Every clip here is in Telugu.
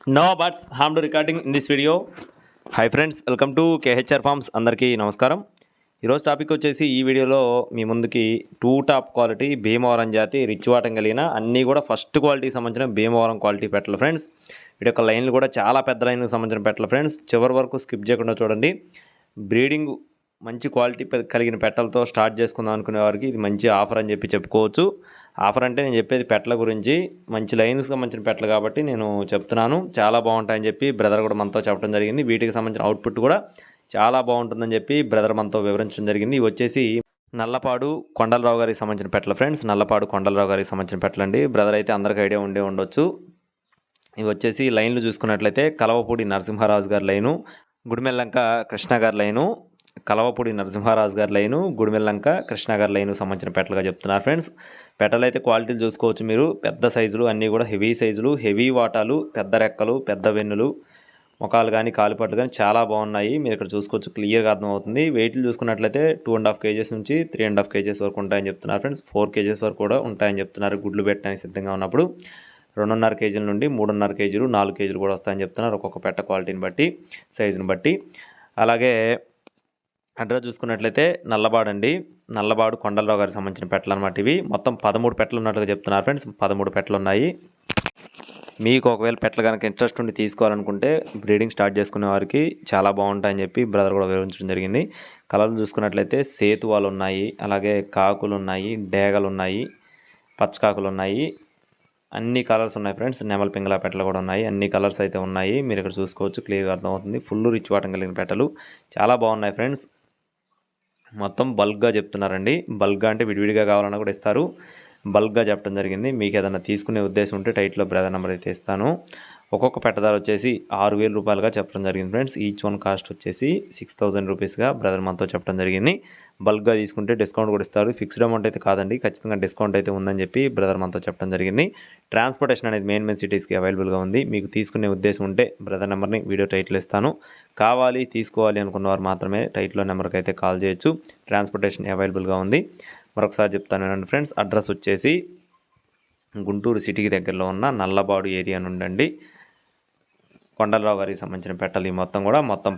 No birds harm to recording in this video. Hi friends, welcome to KHR farms. అందరికీ నమస్కారం. ఈరోజు టాపిక్ వచ్చేసి ఈ వీడియోలో మీ ముందుకి 2 టాప్ క్వాలిటీ భీమవరం జాతి రిచ్ వాటం కలిగిన అన్నీ కూడా ఫస్ట్ క్వాలిటీకి సంబంధించిన భీమవరం క్వాలిటీ పెట్టలు ఫ్రెండ్స్. వీటి యొక్క లైన్లు కూడా చాలా పెద్ద లైన్కి సంబంధించిన పెట్టలు ఫ్రెండ్స్. చివరి వరకు స్కిప్ చేయకుండా చూడండి. బ్రీడింగ్ మంచి క్వాలిటీ కలిగిన పెట్టలతో స్టార్ట్ చేసుకుందాం అనుకునే వారికి ఇది మంచి ఆఫర్ అని చెప్పుకోవచ్చు. ఆఫర్ అంటే నేను చెప్పేది పెట్టల గురించి, మంచి లైన్కి సంబంధించిన పెట్టలు కాబట్టి నేను చెప్తున్నాను. చాలా బాగుంటాయని చెప్పి బ్రదర్ కూడా మనతో చెప్పడం జరిగింది. వీటికి సంబంధించిన అవుట్పుట్ కూడా చాలా బాగుంటుందని చెప్పి బ్రదర్ మనతో వివరించడం జరిగింది. ఇవి వచ్చేసి నల్లపాడు కొండలరావు గారికి సంబంధించిన పెట్టలు ఫ్రెండ్స్. నల్లపాడు కొండలరావు గారికి సంబంధించిన పెట్టలండి. బ్రదర్ అయితే అందరికీ ఐడియా ఉండొచ్చు. ఇవి వచ్చేసి లైన్లు చూసుకున్నట్లయితే కలవపూడి నరసింహారాజు గారి లైను, గుడిమెల్లంక కృష్ణ గారి లైను, కలవపూడి నరసింహారాజు గారి లైను, గుడిమెల్లంక కృష్ణ గారి లైను సంబంధించిన పెట్టలుగా చెప్తున్నారు ఫ్రెండ్స్. పెట్టలు అయితే క్వాలిటీలు చూసుకోవచ్చు మీరు. పెద్ద సైజులు అన్నీ కూడా హెవీ సైజులు, హెవీ వాటాలు, పెద్ద రెక్కలు, పెద్ద వెన్నులు, ముఖాలు కానీ కాలిపట్లు కానీ చాలా బాగున్నాయి. మీరు ఇక్కడ చూసుకోవచ్చు, క్లియర్గా అర్థమవుతుంది. వెయిట్లు చూసుకున్నట్లయితే 2.5 kgs నుంచి 3.5 kgs వరకు ఉంటాయని చెప్తున్నారు ఫ్రెండ్స్. 4 kgs వరకు కూడా ఉంటాయని చెప్తున్నారు గుడ్లు పెట్టడానికి సిద్ధంగా ఉన్నప్పుడు. 2.5 kgల నుండి 3.5 kgలు, 4 kgలు కూడా వస్తాయని చెప్తున్నారు ఒక్కొక్క పెట్ట క్వాలిటీని బట్టి, సైజుని బట్టి. అలాగే అడ్రస్ చూసుకున్నట్లయితే నల్లబాడు అండి. నల్లబాడు కొండలరావు గారికి సంబంధించిన పెట్టలు అనమాట. ఇవి మొత్తం 13 పెట్టలు ఉన్నట్టుగా చెప్తున్నారు ఫ్రెండ్స్. 13 పెట్టలు ఉన్నాయి. మీకు ఒకవేళ పెట్టలు కనుక ఇంట్రెస్ట్ ఉండి తీసుకోవాలనుకుంటే బ్రీడింగ్ స్టార్ట్ చేసుకునే వారికి చాలా బాగుంటాయని చెప్పి బ్రదర్ కూడా వివరించడం జరిగింది. కలర్లు చూసుకున్నట్లయితే సేతువాలు ఉన్నాయి, అలాగే కాకులు ఉన్నాయి, డేగలు ఉన్నాయి, పచ్చకాకులు ఉన్నాయి, అన్ని కలర్స్ ఉన్నాయి ఫ్రెండ్స్. నెమల పింగళ పెట్టలు కూడా ఉన్నాయి. అన్ని కలర్స్ అయితే ఉన్నాయి. మీరు ఇక్కడ చూసుకోవచ్చు, క్లియర్గా అర్థమవుతుంది. ఫుల్ రిచ్ వాటం కలిగిన పెట్టలు చాలా బాగున్నాయి ఫ్రెండ్స్. మొత్తం బల్క్గా చెప్తున్నారండి. బల్క్గా అంటే విడివిడిగా కావాలన్నా కూడా ఇస్తారు. బల్క్గా చెప్పడం జరిగింది. మీకు ఏదైనా తీసుకునే ఉద్దేశం ఉంటే టైట్లో బ్రదర్ నెంబర్ అయితే ఇస్తాను. ఒక్కొక్క పెట్టదారు వచ్చేసి 6,000 రూపాయలుగా చెప్పడం జరిగింది ఫ్రెండ్స్. ఈచ్ వన్ కాస్ట్ వచ్చేసి 6,000 రూపీస్గా బ్రదర్ మనతో చెప్పడం జరిగింది. బల్క్గా తీసుకుంటే డిస్కౌంట్ కూడా ఇస్తారు. ఫిక్స్డ్ అమౌంట్ అయితే కాదండి, ఖచ్చితంగా డిస్కౌంట్ అయితే ఉందని చెప్పి బ్రదర్ మనతో చెప్పడం జరిగింది. ట్రాన్స్పోర్టేషన్ అనేది మెయిన్ సిటీస్కి అవైలబుల్గా ఉంది. మీకు తీసుకునే ఉద్దేశం ఉంటే బ్రదర్ నెంబర్ని వీడియో టైట్లో ఇస్తాను. కావాలి తీసుకోవాలి అనుకున్న వారు మాత్రమే టైట్లో నెంబర్కి అయితే కాల్ చేయొచ్చు. ట్రాన్స్పోర్టేషన్ అవైలబుల్గా ఉంది. మరొకసారి చెప్తాను ఫ్రెండ్స్. అడ్రస్ వచ్చేసి గుంటూరు సిటీకి దగ్గరలో ఉన్న నల్లబాడు ఏరియా నుండి కొండలరావు గారికి సంబంధించిన పెట్టలు ఈ మొత్తం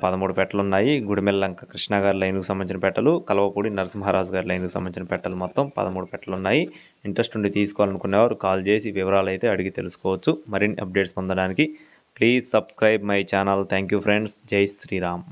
13 పెట్టలు ఉన్నాయి. గుడిమెల్లంక కృష్ణ గారి లైన్కి సంబంధించిన పెట్టలు, కలవపూడి నరసింహారాజు గారి లైన్కి సంబంధించిన పెట్టలు మొత్తం 13 పెట్టలు ఉన్నాయి. ఇంట్రెస్ట్ ఉండి తీసుకోవాలనుకునేవారు కాల్ చేసి వివరాలు అయితే అడిగి తెలుసుకోవచ్చు. మరిన్ని అప్డేట్స్ పొందడానికి please subscribe my channel. Thank you friends. జై శ్రీరామ్.